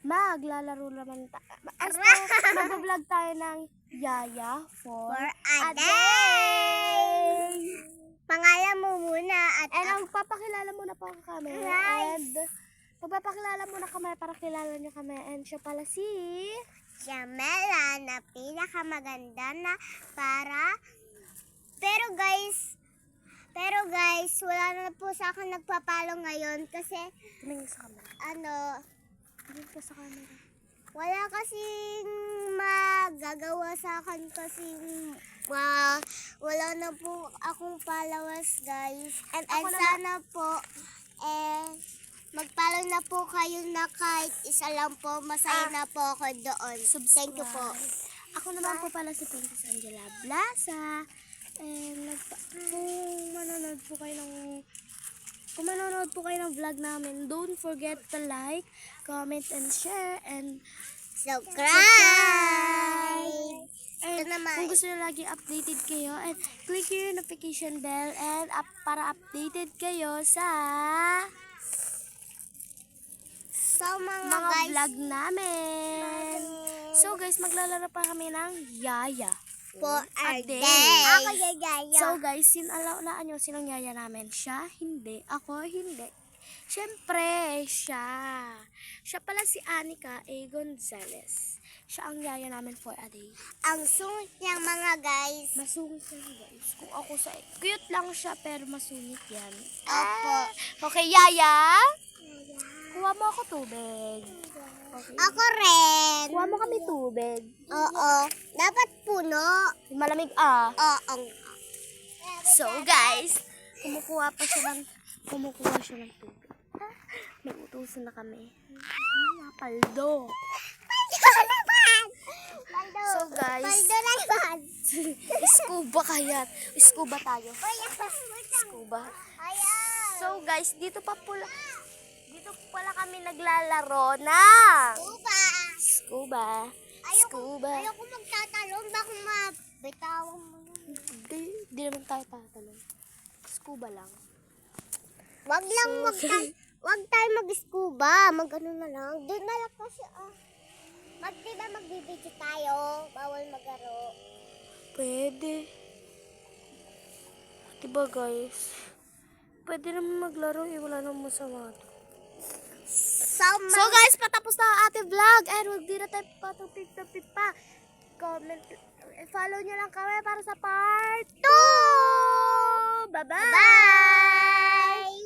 maglalaro naman tayo. Mag-vlog tayo ng Yaya for a day. Pangalan mo muna at magpapakilala muna po kami. Guys. And magpapakilala muna kami para kilala niyo kami. And siya pala si Jamela na pinakamaganda na pero guys, wala na po sa akin nagpapalo ngayon kasi tumingin sa camera. Tumingin ka sa camera. Wala kasing magagawa sa akin kasi wala na po akong followers, guys. And sana po, mag-follow na po kayo na kahit isa lang po. Masaya na po ako doon. Thank you po. Ako naman po pala si Princess Angela Blasa. And kung manonood po kayo ng vlog namin, don't forget to like, comment, and share, and Subscribe! And kung gusto nyo lagi updated kayo, and click yung notification bell and para updated kayo sa mga guys, vlog namin. So guys, maglalaro pa kami ng Yaya for a day. Ako yaya. So guys, sinalaulaan nyo sinong yaya namin. Siya, hindi. Ako, hindi. Siyempre, siya. Siya pala si Anika A. Gonzalez. Siya ang yaya namin for a day. Ang sungit niyang mga guys. Masungit yan guys. Kung ako sa... Cute lang siya pero masungit yan. Opo. Okay, yaya. Kuha mo ako tubig. Okay. Ako rin. Kuha mo kami tubig. Oo. Dapat puno. Malamig Oo. So guys, kumukuha siya ng tubig. May utusan na kami. Paldo. So guys, Paldo na yun. scuba kaya. Scuba tayo. Scuba. So guys, dito pala kami naglalaro na scuba. Ayoko magtatalon. Baka mabitawan mo. Hindi naman tayo tatalon. Scuba lang. Wag tayo mag-scuba. Mag-ano na lang. Doon na lang kasi diba magbibidyo tayo? Bawal maglaro. Pwede. Diba guys? Pwede naman maglaro wala namang masama to. So guys, patapos na ang ating vlog and huwag din na tayo patupig-tupig pa. Comment, follow nyo lang kami para sa part 2! Bye-bye! Bye!